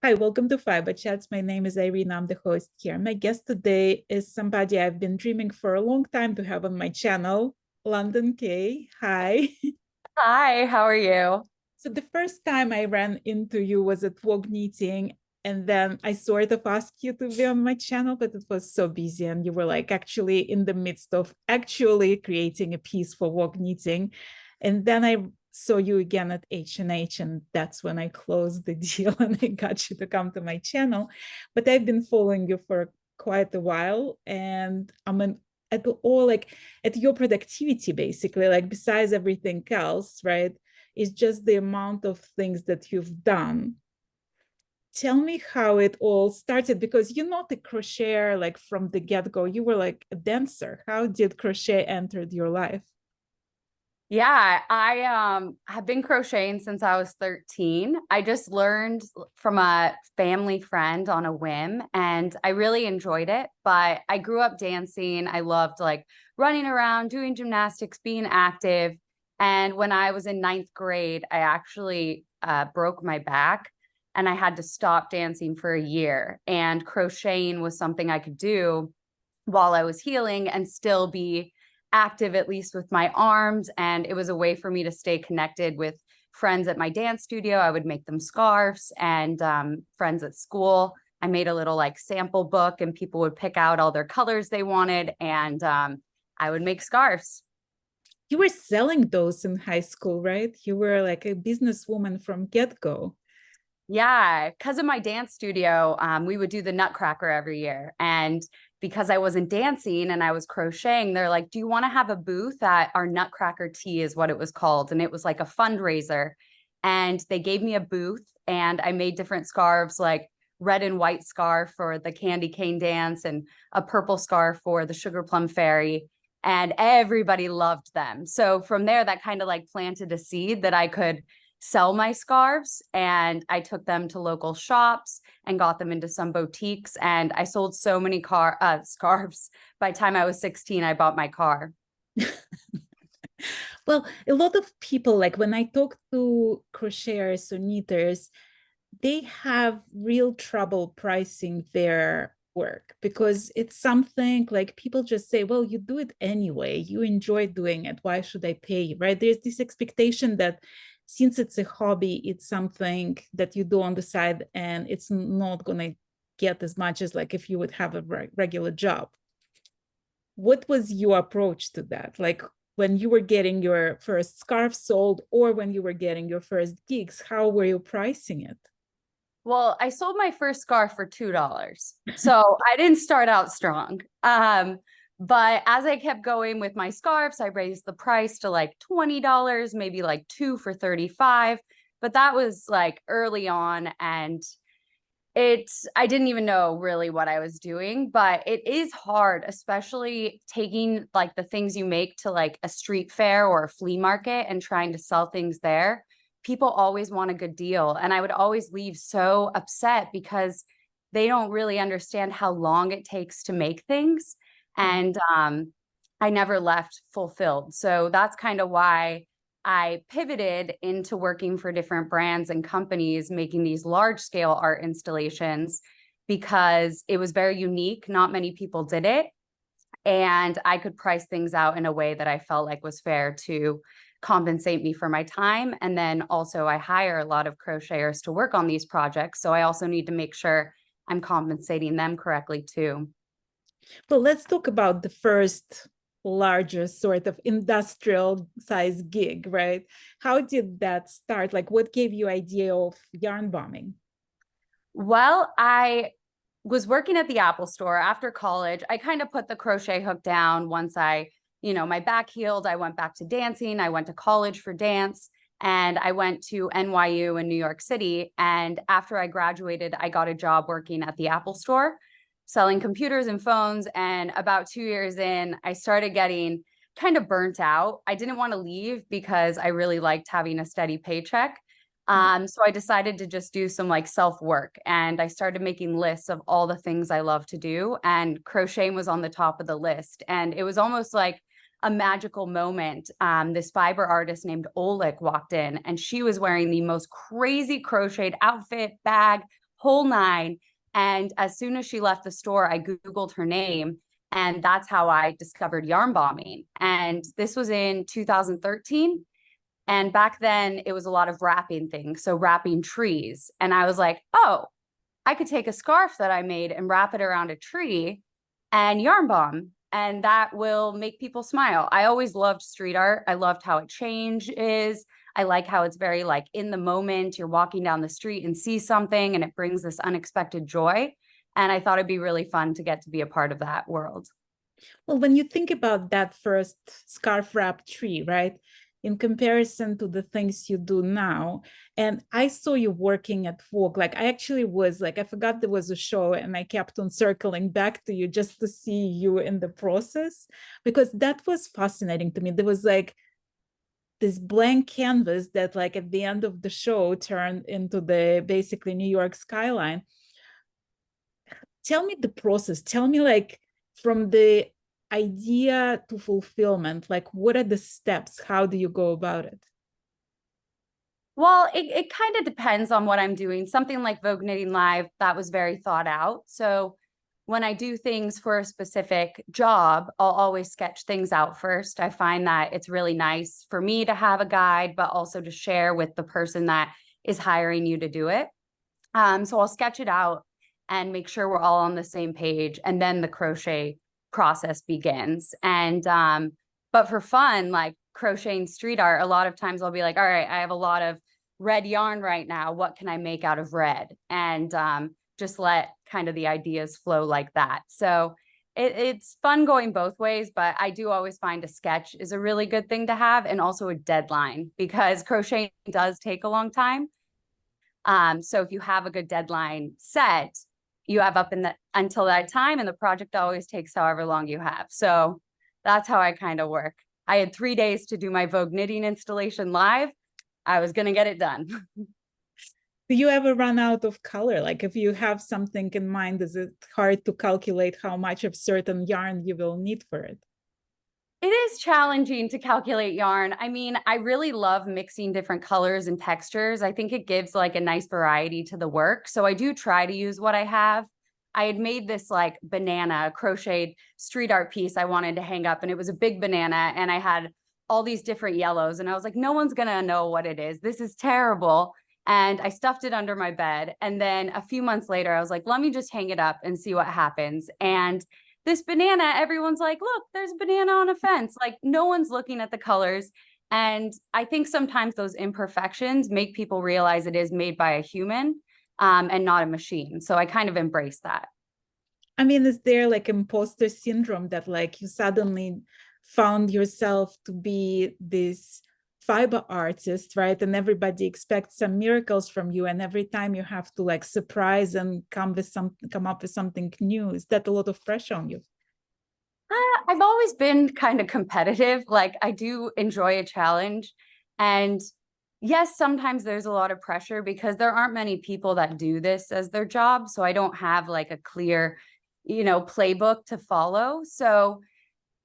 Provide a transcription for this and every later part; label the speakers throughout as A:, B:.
A: Hi, welcome to Fiberchats. My name is Irene. I'm the host here. My guest today is somebody I've been dreaming for a long time to have on my channel, London Kaye. Hi.
B: Hi, how are you?
A: So the first time I ran into you was at Vogue Meeting, and then I sort of asked you to be on my channel, but it was so busy, and you were like actually in the midst of actually creating a piece for Vogue Meeting. And then I saw you again at H&H, and that's when I closed the deal and I got you to come to my channel. But I've been following you for quite a while, and at all like at your productivity, basically, like besides everything else, right? It's just the amount of things that you've done. Tell me how it all started, because you're not a crocheter like from the get-go. You were like a dancer. How did crochet enter your life?
B: Yeah, I have been crocheting since I was 13. I just learned from a family friend on a whim and I really enjoyed it, but I grew up dancing. I loved like running around, doing gymnastics, being active. And when I was in ninth grade, I actually broke my back and I had to stop dancing for a year. And crocheting was something I could do while I was healing and still be active, at least with my arms. And it was a way for me to stay connected with friends at my dance studio. I would make them scarves, and friends at school. I made a little like sample book and people would pick out all their colors they wanted. And I would make scarves.
A: You were selling those in high school, right? You were like a businesswoman from get-go.
B: Yeah, because of my dance studio, we would do the Nutcracker every year. And because I wasn't dancing and I was crocheting, they're like, do you want to have a booth at our Nutcracker Tea is what it was called. And it was like a fundraiser. And they gave me a booth and I made different scarves, like red and white scarf for the candy cane dance and a purple scarf for the sugar plum fairy. And everybody loved them. So from there, that kind of like planted a seed that I could sell my scarves, and I took them to local shops and got them into some boutiques, and I sold so many scarves. By the time I was 16, I bought my car.
A: Well, a lot of people, like when I talk to crocheters or knitters, they have real trouble pricing their work because it's something like people just say, well, you do it anyway, you enjoy doing it, why should I pay you, right? There's this expectation that since it's a hobby, it's something that you do on the side and it's not going to get as much as like if you would have a regular job. What was your approach to that? Like when you were getting your first scarf sold or when you were getting your first gigs, how were you pricing it?
B: Well, I sold my first scarf for $2. So I didn't start out strong. But as I kept going with my scarves, I raised the price to like $20, maybe like two for 35. But that was like early on, and I didn't even know really what I was doing, but it is hard, especially taking like the things you make to like a street fair or a flea market and trying to sell things there. People always want a good deal. And I would always leave so upset because they don't really understand how long it takes to make things. And I never left fulfilled. So that's kind of why I pivoted into working for different brands and companies, making these large scale art installations because it was very unique. Not many people did it. And I could price things out in a way that I felt like was fair to compensate me for my time. And then also I hire a lot of crocheters to work on these projects. So I also need to make sure I'm compensating them correctly too.
A: Well, let's talk about the first larger sort of industrial size gig, right? How did that start? Like what gave you idea of yarn bombing?
B: Well, I was working at the Apple store after college. I kind of put the crochet hook down once my back healed. I went back to dancing. I went to college for dance and I went to NYU in New York City. And after I graduated, I got a job working at the Apple store, selling computers and phones. And about 2 years in, I started getting kind of burnt out. I didn't want to leave because I really liked having a steady paycheck. So I decided to just do some like self work, and I started making lists of all the things I love to do. And crocheting was on the top of the list. And it was almost like a magical moment. This fiber artist named Oleg walked in and she was wearing the most crazy crocheted outfit, bag, whole nine. And as soon as she left the store, I Googled her name, and that's how I discovered yarn bombing. And this was in 2013. And back then it was a lot of wrapping things. So wrapping trees. And I was like, oh, I could take a scarf that I made and wrap it around a tree and yarn bomb. And that will make people smile. I always loved street art. I loved how it changes. I like how it's very like in the moment. You're walking down the street and see something and it brings this unexpected joy. And I thought it'd be really fun to get to be a part of that world.
A: Well, when you think about that first scarf wrap tree, right? In comparison to the things you do now. And I saw you working at Vogue. Like I actually was like, I forgot there was a show and I kept on circling back to you just to see you in the process, because that was fascinating to me. There was like this blank canvas that like at the end of the show turned into the basically New York skyline. Tell me the process. Tell me like from the idea to fulfillment, like what are the steps? How do you go about it?
B: Well, it kind of depends on what I'm doing. Something like Vogue Knitting Live, that was very thought out. So when I do things for a specific job, I'll always sketch things out first. I find that it's really nice for me to have a guide, but also to share with the person that is hiring you to do it. So I'll sketch it out and make sure we're all on the same page. And then the crochet process begins. And, but for fun, like crocheting street art, a lot of times I'll be like, all right, I have a lot of red yarn right now. What can I make out of red? And just let kind of the ideas flow like that. So it's fun going both ways, but I do always find a sketch is a really good thing to have, and also a deadline, because crocheting does take a long time. So if you have a good deadline set, you have up in the until that time, and the project always takes however long you have. So that's how I kind of work. I had 3 days to do my Vogue knitting installation live. I was going to get it done.
A: Do you ever run out of color? Like if you have something in mind, is it hard to calculate how much of certain yarn you will need for it?
B: It is challenging to calculate yarn. I mean, I really love mixing different colors and textures. I think it gives like a nice variety to the work. So I do try to use what I have. I had made this like banana crocheted street art piece I wanted to hang up, and it was a big banana, and I had all these different yellows, and I was like, no one's gonna know what it is. This is terrible. And I stuffed it under my bed. And then a few months later, I was like, let me just hang it up and see what happens. And this banana, everyone's like, look, there's a banana on a fence. Like no one's looking at the colors. And I think sometimes those imperfections make people realize it is made by a human and not a machine. So I kind of embrace that.
A: I mean, is there like imposter syndrome that like you suddenly found yourself to be this fiber artist, right? And everybody expects some miracles from you, and every time you have to like surprise and come up with something new. Is that a lot of pressure on you?
B: I've always been kind of competitive. Like I do enjoy a challenge, and yes, sometimes there's a lot of pressure because there aren't many people that do this as their job. So I don't have like a clear, playbook to follow. So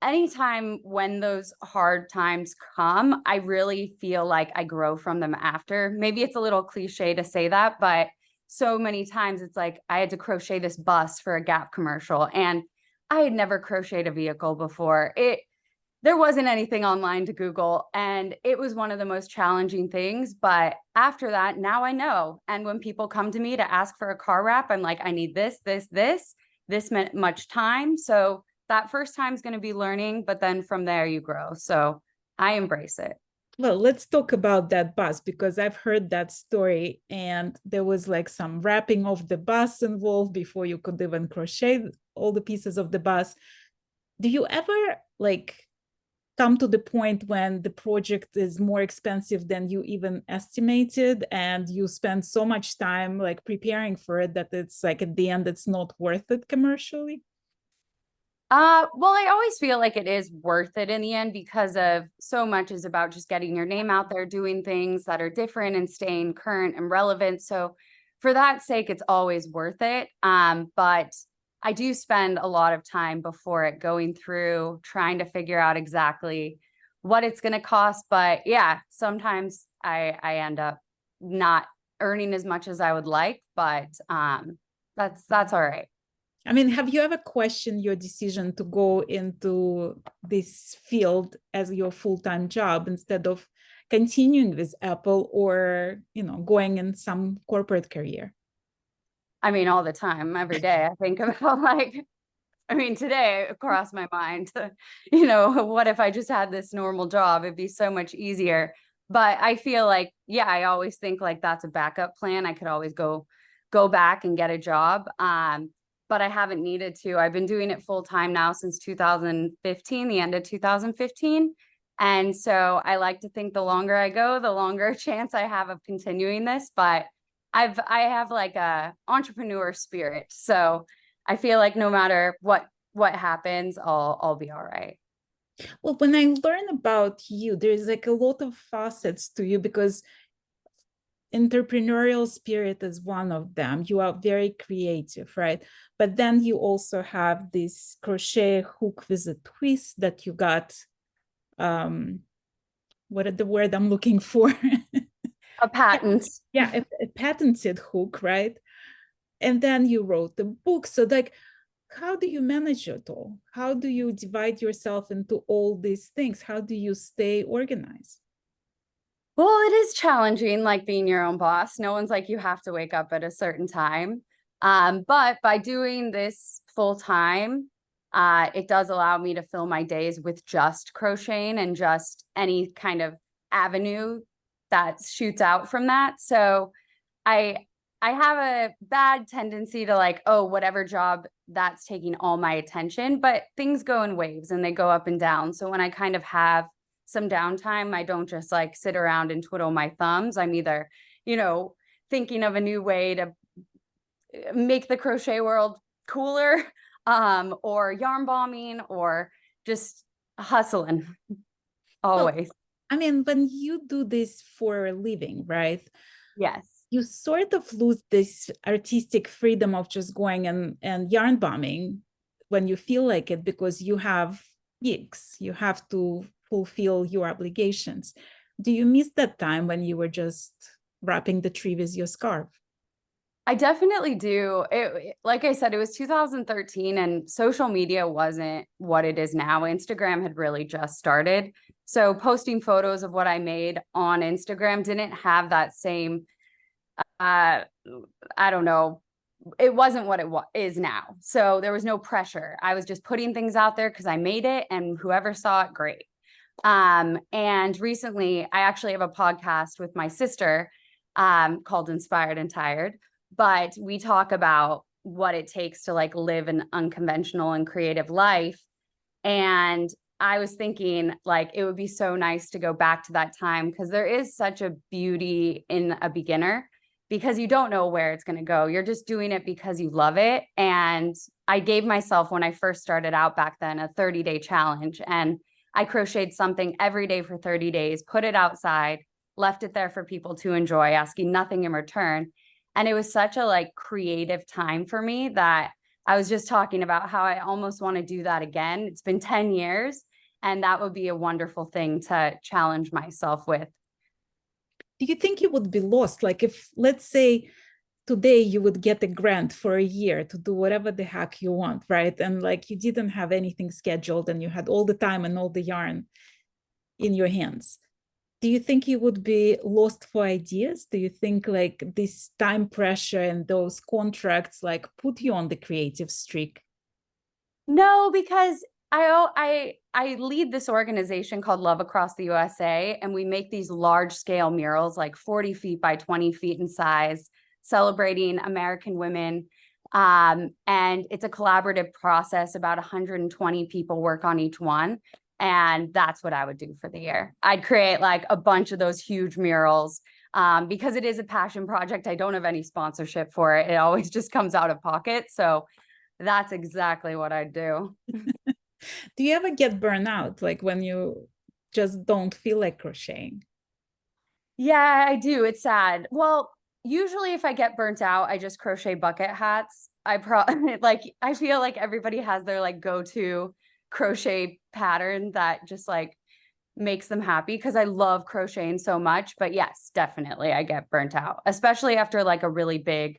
B: anytime when those hard times come, I really feel like I grow from them after. Maybe it's a little cliche to say that, but so many times it's like I had to crochet this bus for a Gap commercial, and I had never crocheted a vehicle before. There wasn't anything online to Google, and it was one of the most challenging things. But after that, now I know. And when people come to me to ask for a car wrap, I'm like, I need this much time. So that first time is going to be learning, but then from there you grow. So I embrace it.
A: Well, let's talk about that bus, because I've heard that story, and there was like some wrapping of the bus involved before you could even crochet all the pieces of the bus. Do you ever like come to the point when the project is more expensive than you even estimated, and you spend so much time like preparing for it that it's like at the end it's not worth it commercially?
B: Well, I always feel like it is worth it in the end, because of so much is about just getting your name out there, doing things that are different and staying current and relevant. So for that sake, it's always worth it. But I do spend a lot of time before it going through trying to figure out exactly what it's going to cost. But yeah, sometimes I end up not earning as much as I would like, but that's all right.
A: I mean, have you ever questioned your decision to go into this field as your full-time job instead of continuing with Apple or, going in some corporate career?
B: I mean, all the time, every day, I think about today it crossed my mind, what if I just had this normal job? It'd be so much easier. But I feel like, yeah, I always think like that's a backup plan. I could always go back and get a job. But I haven't needed to. I've been doing it full time now since 2015, the end of 2015. And so I like to think the longer I go, the longer chance I have of continuing this. But I have like a entrepreneur spirit. So I feel like no matter what happens, I'll be all right.
A: Well, when I learn about you, there's like a lot of facets to you because entrepreneurial spirit is one of them. You are very creative, right? But then you also have this crochet hook with a twist that you got. What is the word I'm looking for?
B: A patent.
A: Yeah, a patented hook, right? And then you wrote the book. So like, how do you manage it all? How do you divide yourself into all these things? How do you stay organized?
B: Well, it is challenging, like being your own boss. No one's like, you have to wake up at a certain time. But by doing this full time, it does allow me to fill my days with just crocheting and just any kind of avenue that shoots out from that. So I have a bad tendency to like, oh, whatever job that's taking all my attention, but things go in waves and they go up and down. So when I kind of have some downtime, I don't just like sit around and twiddle my thumbs. I'm either, thinking of a new way to make the crochet world cooler, or yarn bombing, or just hustling always.
A: Well, I mean, when you do this for a living, right?
B: Yes.
A: You sort of lose this artistic freedom of just going and yarn bombing when you feel like it, because you have gigs, you have to fulfill your obligations. Do you miss that time when you were just wrapping the tree with your scarf?
B: I definitely do. Like I said, it was 2013 and social media wasn't what it is now. Instagram had really just started. So posting photos of what I made on Instagram didn't have that same, I don't know, it wasn't what it is now. So there was no pressure. I was just putting things out there because I made it and whoever saw it, great. And recently I actually have a podcast with my sister called Inspired and Tired, but we talk about what it takes to like live an unconventional and creative life. And I was thinking like it would be so nice to go back to that time because there is such a beauty in a beginner because you don't know where it's going to go. You're just doing it because you love it. And I gave myself, when I first started out back then, a 30-day challenge. And I crocheted something every day for 30 days, put it outside, left it there for people to enjoy, asking nothing in return. And it was such a like creative time for me that I was just talking about how I almost want to do that again. It's been 10 years and that would be a wonderful thing to challenge myself with.
A: Do you think you would be lost? Like if, let's say today you would get a grant for a year to do whatever the heck you want, right? And like you didn't have anything scheduled and you had all the time and all the yarn in your hands. Do you think you would be lost for ideas? Do you think like this time pressure and those contracts like put you on the creative streak?
B: No, because I lead this organization called Love Across the USA, and we make these large scale murals, like 40 feet by 20 feet in size, celebrating American women. And it's a collaborative process. About 120 people work on each one. And that's what I would do for the year. I'd create like a bunch of those huge murals because it is a passion project. I don't have any sponsorship for it. It always just comes out of pocket. So that's exactly what I'd do.
A: Do you ever get burned out, like when you just don't feel like crocheting?
B: Yeah, I do. It's sad. Well, usually if I get burnt out, I just crochet bucket hats. I feel like everybody has their like go-to crochet pattern that just like makes them happy because I love crocheting so much. But yes, definitely I get burnt out, especially after like a really big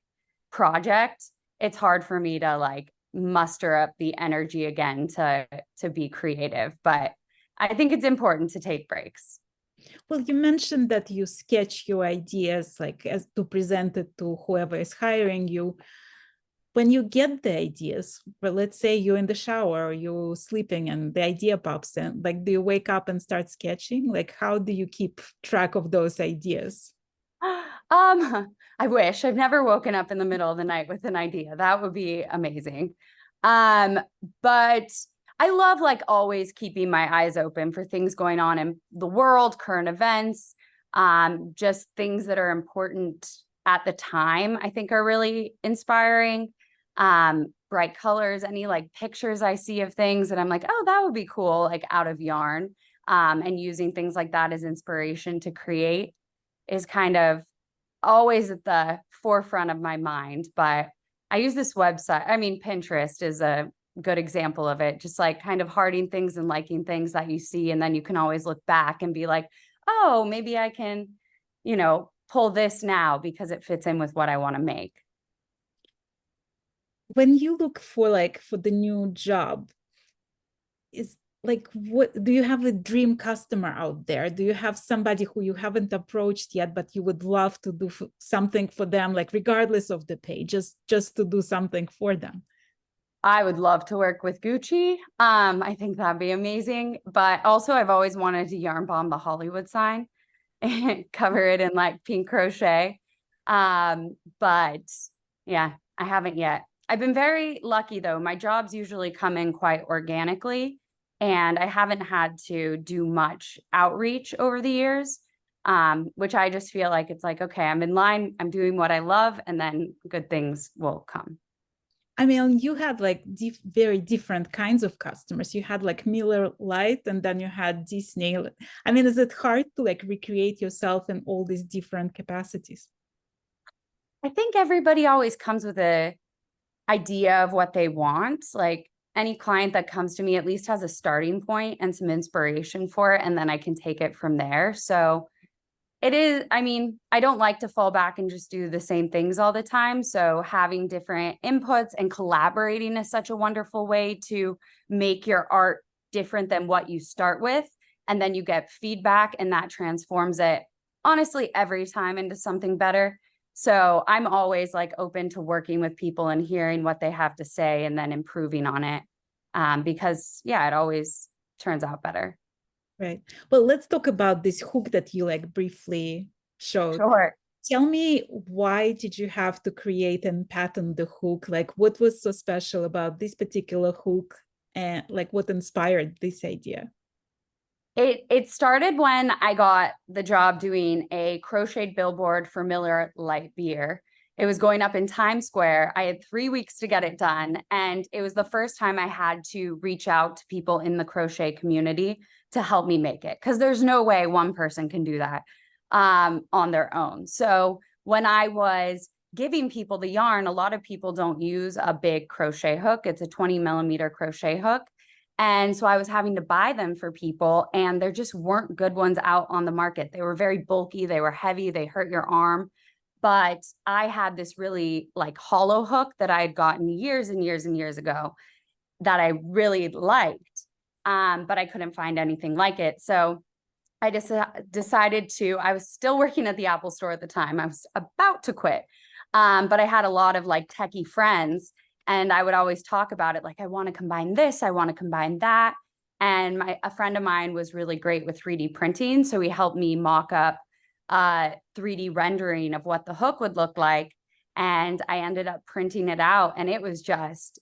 B: project. It's hard for me to like muster up the energy again to be creative. But I think it's important to take breaks.
A: Well, you mentioned that you sketch your ideas like as to present it to whoever is hiring you. When you get the ideas, but let's say you're in the shower or you're sleeping and the idea pops in, like, do you wake up and start sketching? Like, how do you keep track of those ideas?
B: I wish I've never woken up in the middle of the night with an idea. That would be amazing. But I love like always keeping my eyes open for things going on in the world, current events, just things that are important at the time, I think are really inspiring. Bright colors, any like pictures I see of things that I'm like, oh, that would be cool, like out of yarn. And using things like that as inspiration to create is kind of always at the forefront of my mind. But I use this website. I mean, Pinterest is a good example of it. Just like kind of hearting things and liking things that you see. And then you can always look back and be like, oh, maybe I can, pull this now because it fits in with what I want to make.
A: When you look for the new job, is like, what do you have a dream customer out there? Do you have somebody who you haven't approached yet but you would love to do something for them, like regardless of the pay, just to do something for them?
B: I would love to work with Gucci. I think that'd be amazing. But also I've always wanted to yarn bomb the Hollywood sign and cover it in like pink crochet. But yeah, I haven't yet. I've been very lucky though. My jobs usually come in quite organically, and I haven't had to do much outreach over the years, which I just feel like it's like, okay, I'm in line, I'm doing what I love, and then good things will come.
A: I mean, you had like very different kinds of customers. You had like Miller Lite, and then you had Disney. I mean, is it hard to like recreate yourself in all these different capacities?
B: I think everybody always comes with a idea of what they want. Like any client that comes to me at least has a starting point and some inspiration for it, and then I can take it from there. So it is, I mean, I don't like to fall back and just do the same things all the time. So having different inputs and collaborating is such a wonderful way to make your art different than what you start with. And then you get feedback and that transforms it honestly every time into something better. So I'm always like open to working with people and hearing what they have to say and then improving on it. Because yeah, it always turns out better.
A: Right. Well, let's talk about this hook that you like briefly showed.
B: Sure.
A: Tell me, why did you have to create and patent the hook? Like, what was so special about this particular hook, and like what inspired this idea?
B: It started when I got the job doing a crocheted billboard for Miller Lite beer. It was going up in Times Square. I had 3 weeks to get it done. And it was the first time I had to reach out to people in the crochet community to help me make it, because there's no way one person can do that on their own. So when I was giving people the yarn, a lot of people don't use a big crochet hook. It's a 20 millimeter crochet hook. And so I was having to buy them for people, and there just weren't good ones out on the market. They were very bulky, they were heavy, they hurt your arm. But I had this really like hollow hook that I had gotten years and years and years ago that I really liked, but I couldn't find anything like it. So I just decided to, I was still working at the Apple store at the time. I was about to quit, but I had a lot of like techie friends, and I would always talk about it. Like, I want to combine this, I want to combine that. And a friend of mine was really great with 3D printing. So he helped me mock up 3D rendering of what the hook would look like. And I ended up printing it out. And it was just,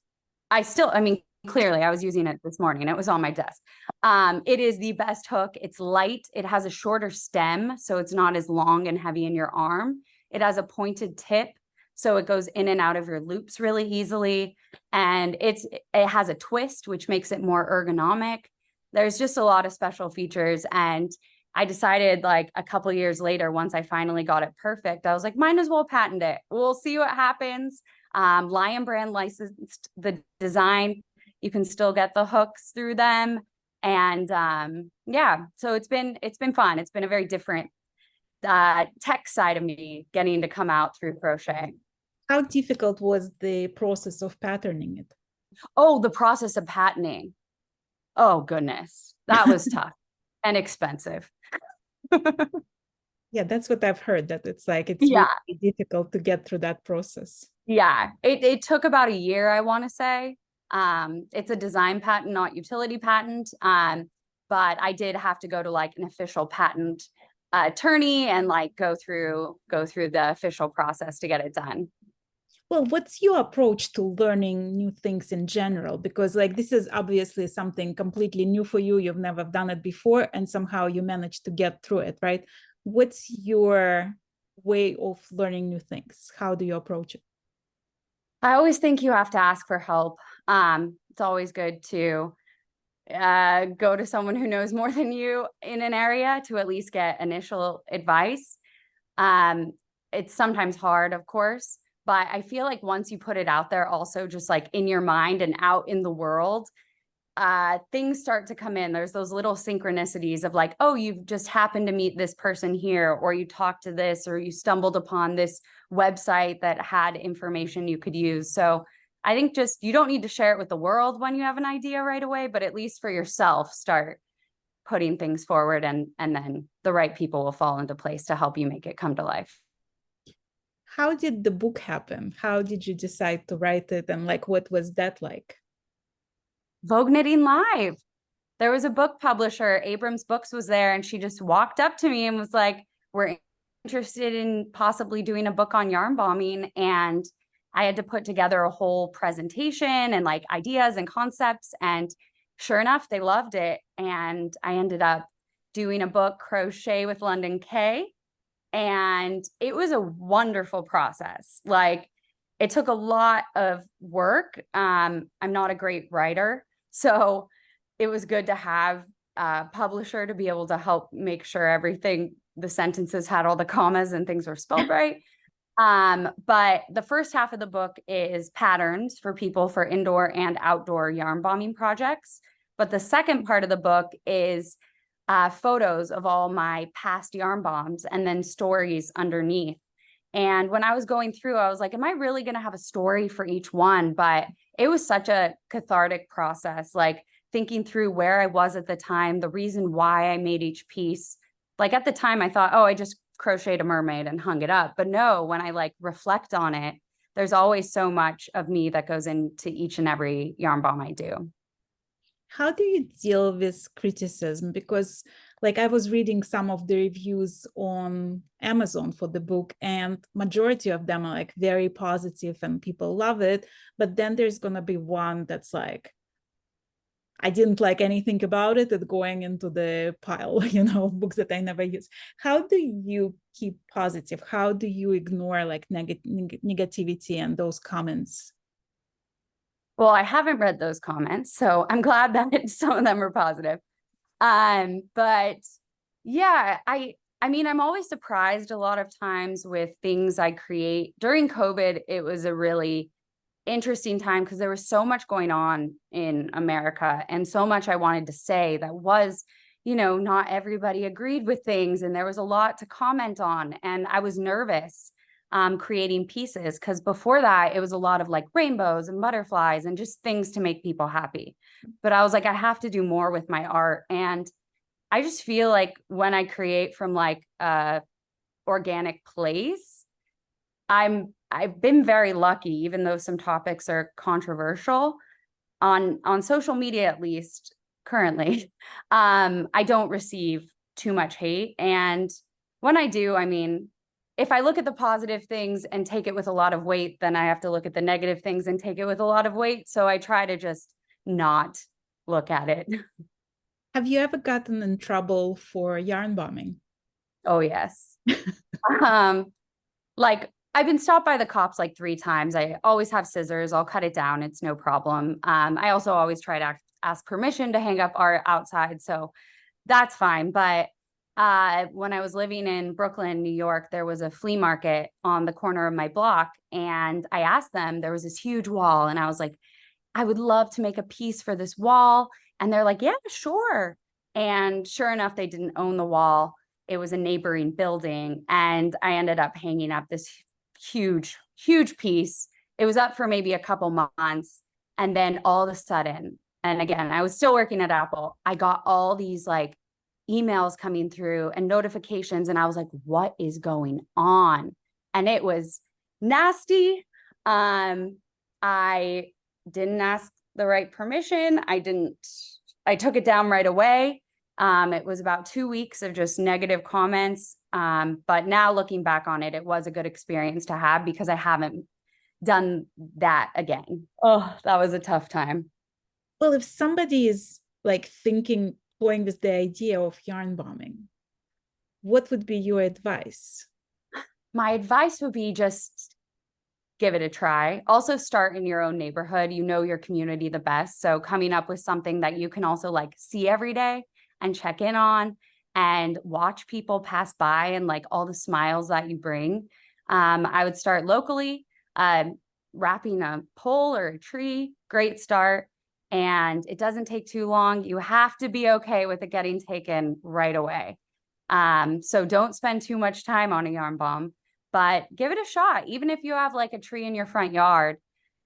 B: I mean, clearly I was using it this morning. It was on my desk. It is the best hook. It's light. It has a shorter stem, so it's not as long and heavy in your arm. It has a pointed tip, so it goes in and out of your loops really easily. And it has a twist, which makes it more ergonomic. There's just a lot of special features. And I decided like a couple years later, once I finally got it perfect, I was like, might as well patent it. We'll see what happens. Lion Brand licensed the design. You can still get the hooks through them. And yeah, so it's been fun. It's been a very different tech side of me getting to come out through crochet.
A: How difficult was the process of patterning it?
B: Oh, the process of patterning. Oh, goodness. That was tough and expensive.
A: Yeah, that's what I've heard, that it's like it's
B: Yeah.
A: really difficult to get through that process.
B: Yeah. It took about a year, I want to say. It's a design patent, not utility patent. But I did have to go to like an official patent attorney and like go through the official process to get it done.
A: Well, what's your approach to learning new things in general? Because like this is obviously something completely new for you. You've never done it before, and somehow you managed to get through it, right? What's your way of learning new things? How do you approach it?
B: I always think you have to ask for help. It's always good to go to someone who knows more than you in an area to at least get initial advice. It's sometimes hard, of course, but I feel like once you put it out there, also just like in your mind and out in the world, things start to come in. There's those little synchronicities of like, oh, you've just happened to meet this person here, or you talked to this, or you stumbled upon this website that had information you could use. So I think just you don't need to share it with the world when you have an idea right away, but at least for yourself, start putting things forward, and then the right people will fall into place to help you make it come to life.
A: How did the book happen? How did you decide to write it? And like, what was that like?
B: Vogue Knitting Live. There was a book publisher, Abrams Books was there, and she just walked up to me and was like, we're interested in possibly doing a book on yarn bombing. And I had to put together a whole presentation and like ideas and concepts. And sure enough, they loved it. And I ended up doing a book, Crochet with London Kaye. And it was a wonderful process. Like, it took a lot of work. I'm not a great writer, so it was good to have a publisher to be able to help make sure everything, the sentences had all the commas and things were spelled right. But the first half of the book is patterns for people for indoor and outdoor yarn bombing projects. But the second part of the book is photos of all my past yarn bombs and then stories underneath. And when I was going through, I was like, am I really going to have a story for each one? But it was such a cathartic process, like thinking through where I was at the time, the reason why I made each piece. Like at the time I thought, oh, I just crocheted a mermaid and hung it up. But no, when I like reflect on it, there's always so much of me that goes into each and every yarn bomb I do.
A: How do you deal with criticism? Because like I was reading some of the reviews on Amazon for the book, and majority of them are like very positive and people love it. But then there's going to be one that's like, I didn't like anything about it, it's going into the pile, you know, of books that I never use. How do you keep positive? How do you ignore like negativity and those comments?
B: Well, I haven't read those comments, so I'm glad that some of them are positive. But yeah, I mean, I'm always surprised a lot of times with things I create. During COVID, it was a really interesting time because there was so much going on in America and so much I wanted to say that was, you know, not everybody agreed with things, and there was a lot to comment on, and I was nervous creating pieces because before that it was a lot of like rainbows and butterflies and just things to make people happy. But I was like, I have to do more with my art. And I just feel like when I create from like a organic place, I've been very lucky, even though some topics are controversial on social media, at least currently. I don't receive too much hate. And when I do, I mean, if I look at the positive things and take it with a lot of weight, then I have to look at the negative things and take it with a lot of weight. So I try to just not look at it.
A: Have you ever gotten in trouble for yarn bombing?
B: Oh, yes. Like I've been stopped by the cops like 3 times. I always have scissors. I'll cut it down. It's no problem. I also always try to ask permission to hang up art outside. So that's fine. But when I was living in Brooklyn, New York, there was a flea market on the corner of my block. And I asked them, there was this huge wall. And I was like, I would love to make a piece for this wall. And they're like, yeah, sure. And sure enough, they didn't own the wall. It was a neighboring building. And I ended up hanging up this huge, huge piece. It was up for maybe a couple months. And then all of a sudden, and again, I was still working at Apple, I got all these like emails coming through and notifications. And I was like, what is going on? And it was nasty. I didn't ask the right permission. I took it down right away. It was about 2 weeks of just negative comments. But now looking back on it, it was a good experience to have because I haven't done that again. Oh, that was a tough time.
A: Well, if somebody is like toying with the idea of yarn bombing, what would be your advice?
B: My advice would be just give it a try. Also start in your own neighborhood. You know your community the best. So coming up with something that you can also like see every day and check in on and watch people pass by and like all the smiles that you bring. I would start locally, wrapping a pole or a tree, great start. And it doesn't take too long. You have to be okay with it getting taken right away. So don't spend too much time on a yarn bomb, but give it a shot. Even if you have like a tree in your front yard,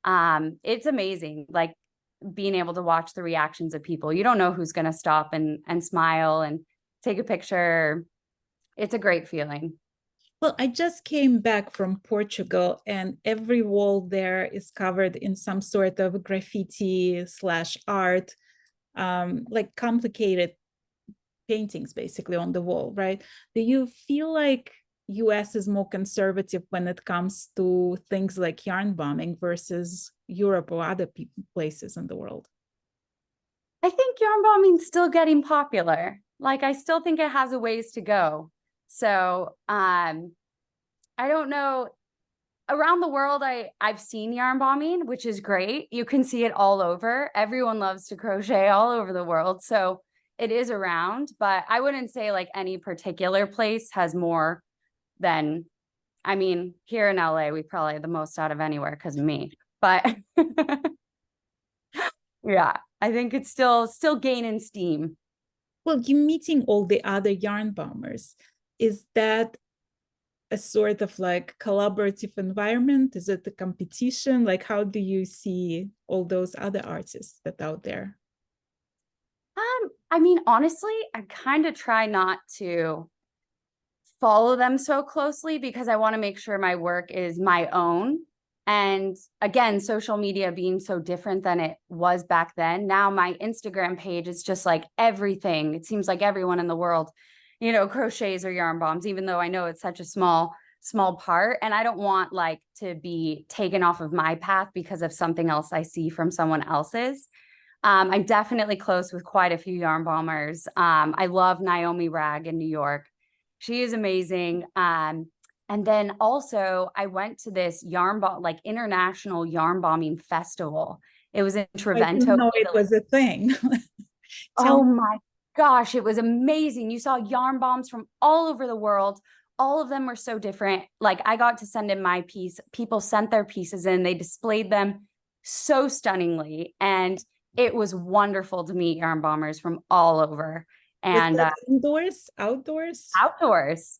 B: it's amazing. Like being able to watch the reactions of people. You don't know who's going to stop and smile and take a picture. It's a great feeling.
A: Well, I just came back from Portugal and every wall there is covered in some sort of graffiti / art, like complicated paintings basically on the wall, right? Do you feel like US is more conservative when it comes to things like yarn bombing versus Europe or other places in the world?
B: I think yarn bombing's still getting popular. Like I still think it has a ways to go. So I don't know. Around the world, I've seen yarn bombing, which is great. You can see it all over. Everyone loves to crochet all over the world. So it is around, but I wouldn't say like any particular place has more than, I mean, here in LA, we probably have the most out of anywhere because of me. But yeah, I think it's still gaining steam.
A: Well, you meeting all the other yarn bombers, is that a sort of like collaborative environment? Is it a competition? Like, how do you see all those other artists that out there?
B: I mean, honestly, I kind of try not to follow them so closely because I want to make sure my work is my own. And again, social media being so different than it was back then. Now my Instagram page is just like everything. It seems like everyone in the world, you know, crochets or yarn bombs, even though I know it's such a small part. And I don't want like to be taken off of my path because of something else I see from someone else's. I'm definitely close with quite a few yarn bombers. I love Naomi Rag in New York. She is amazing. And then also I went to this like international yarn bombing festival. It was in Trevento.
A: I didn't know it was a thing.
B: Oh my gosh, it was amazing. You saw yarn bombs from all over the world. All of them were so different. Like I got to send in my piece. People sent their pieces in. They displayed them so stunningly. And it was wonderful to meet yarn bombers from all over. And
A: indoors, outdoors?
B: Outdoors.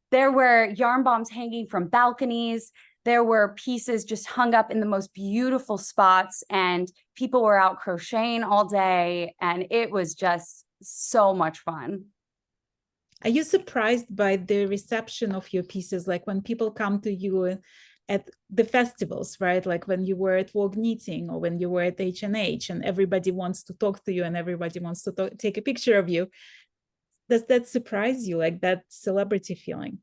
B: There were yarn bombs hanging from balconies. There were pieces just hung up in the most beautiful spots, and people were out crocheting all day. And it was just so much fun.
A: Are you surprised by the reception of your pieces? Like when people come to you at the festivals, right? Like when you were at Vogue Knitting or when you were at H&H and everybody wants to talk to you and everybody wants to take a picture of you. Does that surprise you, like that celebrity feeling?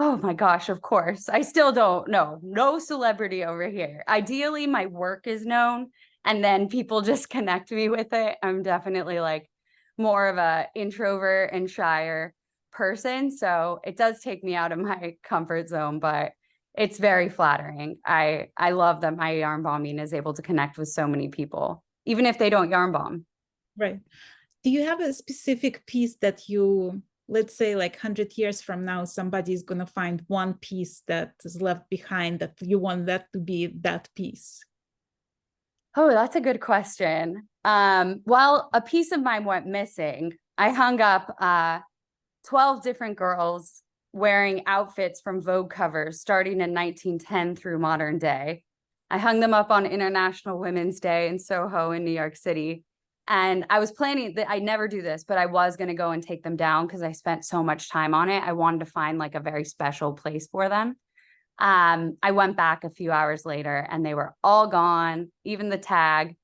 B: Oh my gosh, of course. I still don't know. No celebrity over here. Ideally, my work is known and then people just connect me with it. I'm definitely like more of a introvert and shyer person. So it does take me out of my comfort zone, but it's very flattering. I love that my yarn bombing is able to connect with so many people, even if they don't yarn bomb.
A: Right. Do you have a specific piece that you, let's say like 100 years from now, somebody is going to find one piece that is left behind that you want that to be that piece?
B: Oh, that's a good question. Well, a piece of mine went missing. I hung up 12 different girls wearing outfits from Vogue covers starting in 1910 through modern day. I hung them up on International Women's Day in Soho in New York City. And I was planning that I never do this, but I was going to go and take them down because I spent so much time on it. I wanted to find like a very special place for them. I went back a few hours later and they were all gone, even the tag.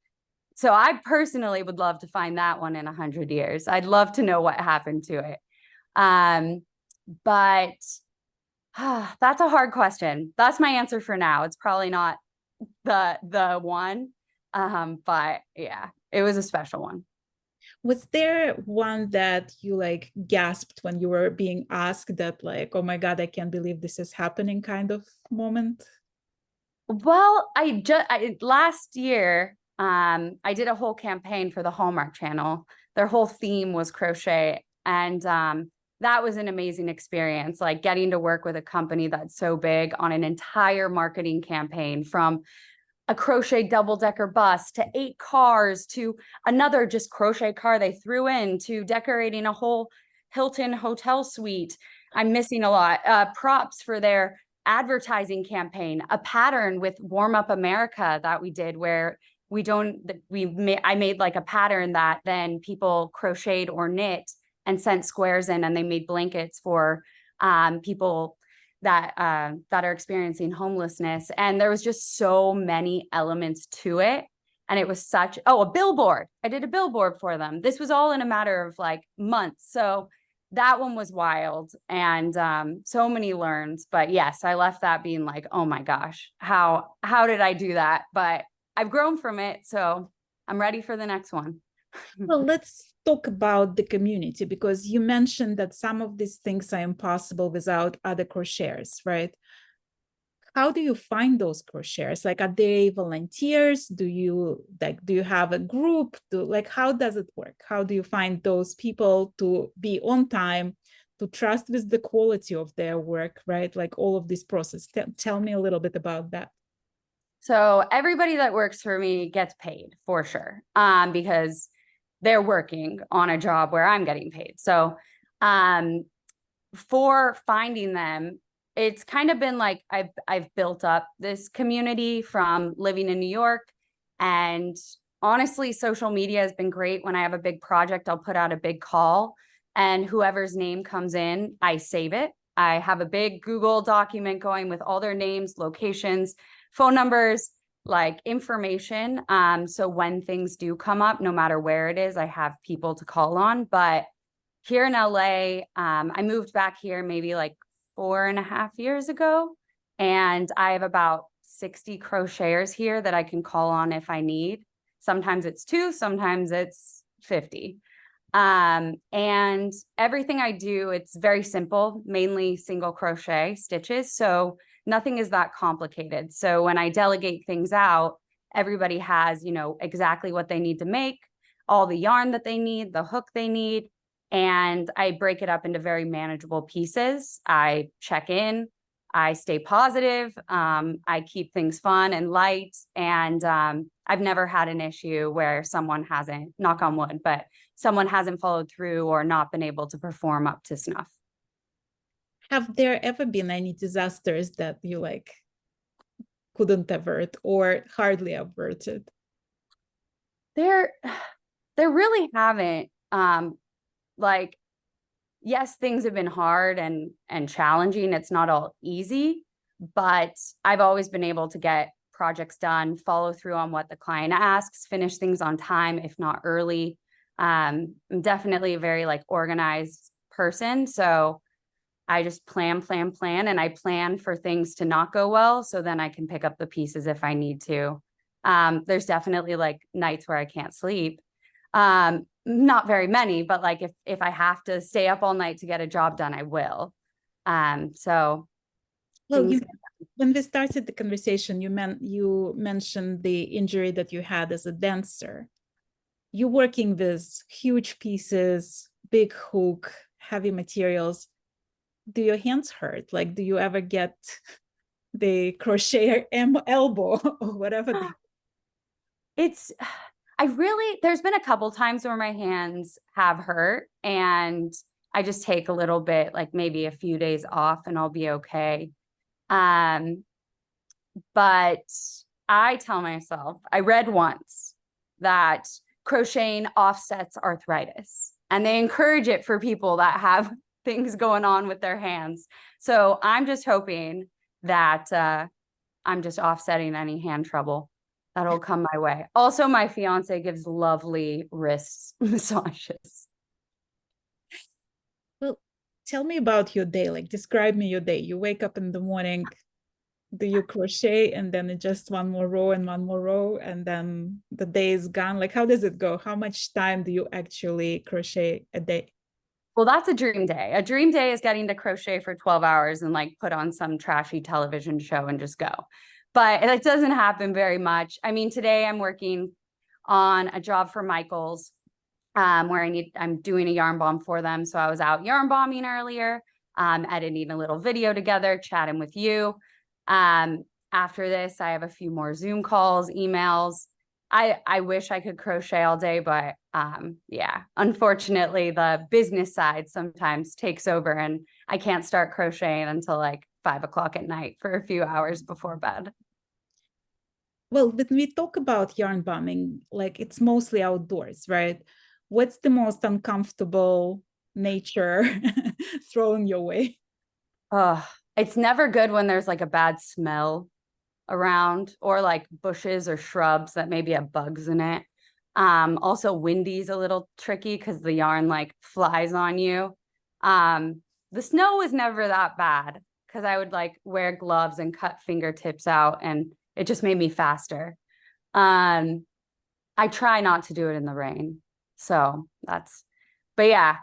B: So I personally would love to find that one in 100 years. I'd love to know what happened to it. But that's a hard question. That's my answer for now. It's probably not the one. But yeah, it was a special one.
A: Was there one that you like gasped when you were being asked that like, oh my God, I can't believe this is happening kind of moment?
B: Well, last year, I did a whole campaign for the Hallmark Channel. Their whole theme was crochet. And that was an amazing experience, like getting to work with a company that's so big on an entire marketing campaign, from a crochet double-decker bus to 8 cars to another just crochet car they threw in to decorating a whole Hilton hotel suite. I'm missing a lot. Props for their advertising campaign, a pattern with Warm Up America that we did where I made like a pattern that then people crocheted or knit and sent squares in, and they made blankets for people that are experiencing homelessness. And there was just so many elements to it. And it was a billboard. I did a billboard for them. This was all in a matter of like months. So that one was wild, and so many learns. But yes, I left that being like, oh my gosh, how did I do that? But I've grown from it. So I'm ready for the next one.
A: Well, let's talk about the community, because you mentioned that some of these things are impossible without other crocheters, right? How do you find those crocheters? Like, are they volunteers? Do you have a group? How does it work? How do you find those people to be on time, to trust with the quality of their work, right? Like all of this process. Tell me a little bit about that.
B: So everybody that works for me gets paid for sure, because they're working on a job where I'm getting paid. So for finding them, it's kind of been like I've built up this community from living in New York. And honestly, social media has been great. When I have a big project, I'll put out a big call, and whoever's name comes in, I save it. I have a big Google document going with all their names, locations, phone numbers, like information. So when things do come up, no matter where it is, I have people to call on. But here in LA, I moved back here maybe like 4.5 years ago, and I have about 60 crocheters here that I can call on if I need. Sometimes it's 2, sometimes it's 50. And everything I do, it's very simple, mainly single crochet stitches. So nothing is that complicated. So when I delegate things out, everybody has, exactly what they need to make, all the yarn that they need, the hook they need. And I break it up into very manageable pieces. I check in, I stay positive, I keep things fun and light. And I've never had an issue where someone hasn't, knock on wood, but someone hasn't followed through or not been able to perform up to snuff.
A: Have there ever been any disasters that you couldn't avert or hardly averted?
B: There really haven't. Yes, things have been hard and challenging. It's not all easy, but I've always been able to get projects done, follow through on what the client asks, finish things on time, if not early. I'm definitely a very organized person. So I just plan, and I plan for things to not go well. So then I can pick up the pieces if I need to. There's definitely nights where I can't sleep. Not very many, but if I have to stay up all night to get a job done, I will.
A: Well, when we started the conversation, you mentioned the injury that you had as a dancer. You're working with huge pieces, big hook, heavy materials. Do your hands hurt? Do you ever get the crochet elbow or whatever?
B: There's been a couple times where my hands have hurt and I just take a little bit, like maybe a few days off and I'll be okay. But I tell myself, I read once that crocheting offsets arthritis and they encourage it for people that have things going on with their hands. So I'm just hoping that I'm just offsetting any hand trouble that'll come my way. Also, my fiance gives lovely wrist massages.
A: Well, tell me about your day. Like, describe me your day. You wake up in the morning, do you crochet and then it's just one more row and one more row and then the day is gone? Like, how does it go? How much time do you actually crochet a day?
B: Well, that's a dream day. A dream day is getting to crochet for 12 hours and like put on some trashy television show and just go. But it doesn't happen very much. I mean, today I'm working on a job for Michael's where I'm doing a yarn bomb for them. So I was out yarn bombing earlier, editing a little video together, chatting with you. After this, I have a few more Zoom calls, emails. I wish I could crochet all day, but yeah, unfortunately, the business side sometimes takes over and I can't start crocheting until like 5 o'clock at night for a few hours before bed.
A: Well, when we talk about yarn bombing, like it's mostly outdoors, right? What's the most uncomfortable nature thrown your way?
B: It's never good when there's like a bad smell around or like bushes or shrubs that maybe have bugs in it. Also windy's a little tricky because the yarn like flies on you. The snow was never that bad because I would like wear gloves and cut fingertips out and it just made me faster. I try not to do it in the rain. So but yeah,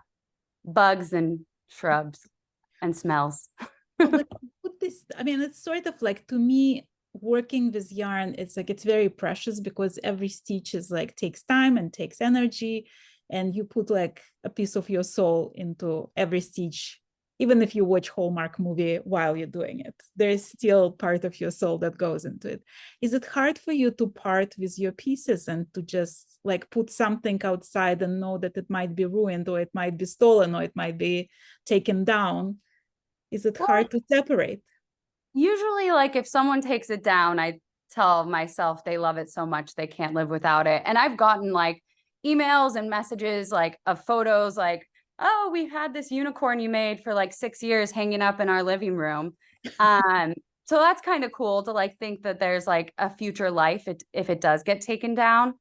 B: bugs and shrubs and smells.
A: But put this, I mean, it's sort of like, to me, working with yarn, it's like it's very precious because every stitch is like takes time and takes energy, and you put like a piece of your soul into every stitch. Even if you watch Hallmark movie while you're doing it, there's still part of your soul that goes into it. Is it hard for you to part with your pieces and to just like put something outside and know that it might be ruined or it might be stolen or it might be taken down? Is it hard to separate?
B: Usually, like if someone takes it down, I tell myself they love it so much they can't live without it. And I've gotten like emails and messages like of photos like, oh, we've had this unicorn you made for like 6 years hanging up in our living room. So that's kind of cool to like think that there's like a future life if it does get taken down.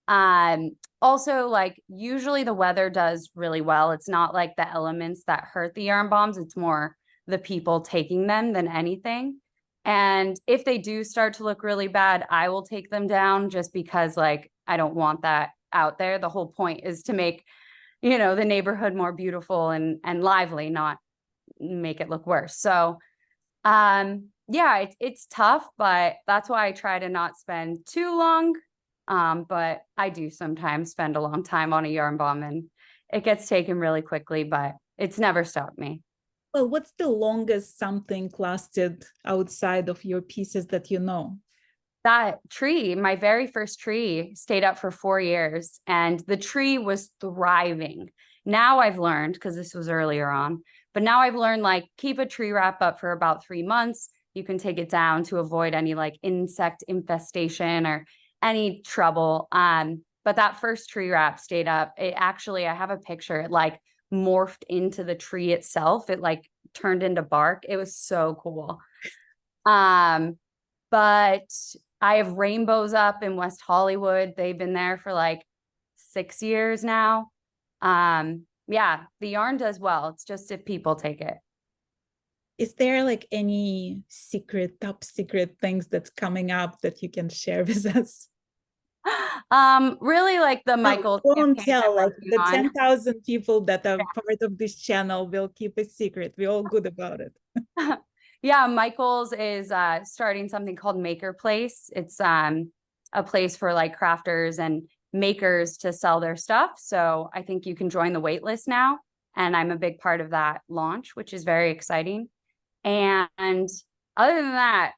B: Also, like usually the weather does really well. It's not like the elements that hurt the yarn bombs. It's more the people taking them than anything. And if they do start to look really bad, I will take them down just because like I don't want that out there. The whole point is to make, the neighborhood more beautiful and lively, not make it look worse. So yeah, it's tough, but that's why I try to not spend too long. But I do sometimes spend a long time on a yarn bomb and it gets taken really quickly, but it's never stopped me.
A: Well, what's the longest something lasted outside of your pieces that you know?
B: That tree, my very first tree, stayed up for 4 years and the tree was thriving. Now I've learned, because this was earlier on, but now I've learned like keep a tree wrap up for about 3 months. You can take it down to avoid any like insect infestation or any trouble. But that first tree wrap stayed up. I have a picture. It like morphed into the tree itself. It like turned into bark. It was so cool. But I have rainbows up in West Hollywood. They've been there for like 6 years now. Yeah, the yarn does well. It's just if people take it.
A: Is there like any top secret things that's coming up that you can share with us?
B: Really like the Michael's
A: Don't
B: campaign
A: tell, like the
B: on.
A: 10,000 people that are part of this channel will keep a secret. We're all good about it.
B: Yeah, Michael's is starting something called Maker Place. It's a place for like crafters and makers to sell their stuff. So I think you can join the wait list now. And I'm a big part of that launch, which is very exciting. And other than that,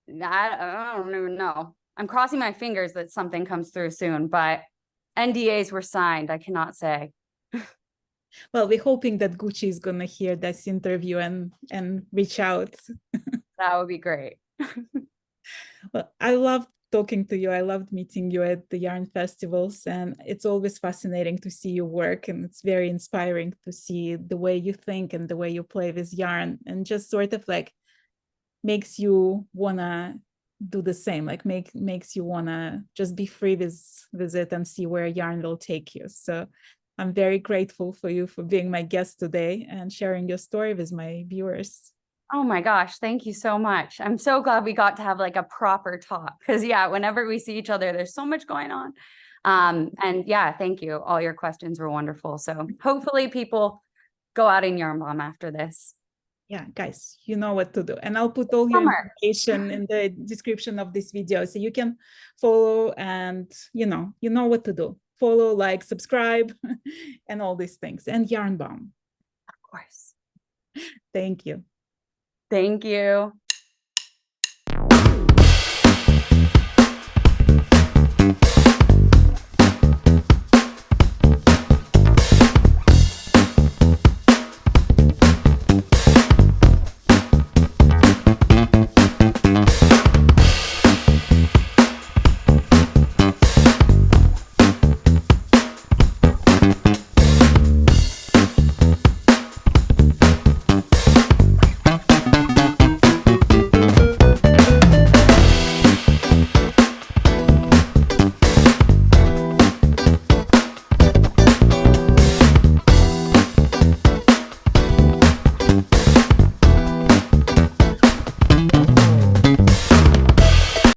B: I don't even know. I'm crossing my fingers that something comes through soon, but NDAs were signed. I cannot say.
A: Well, we're hoping that Gucci is going to hear this interview and reach out.
B: That would be great.
A: Well, I love talking to you. I loved meeting you at the yarn festivals, and it's always fascinating to see your work, and it's very inspiring to see the way you think and the way you play with yarn, and just sort of like makes you wanna do the same, like makes you wanna just be free with it and see where yarn will take you. So I'm very grateful for you for being my guest today and sharing your story with my viewers.
B: Oh my gosh, thank you so much. I'm so glad we got to have like a proper talk, because yeah, whenever we see each other, there's so much going on. And yeah, thank you. All your questions were wonderful. So hopefully people go out and yarn bomb after this.
A: Yeah, guys, you know what to do. And I'll put all your information in the description of this video so you can follow, and you know what to do. Follow, like, subscribe, and all these things. And yarn bomb.
B: Of course.
A: Thank you.
B: Thank you.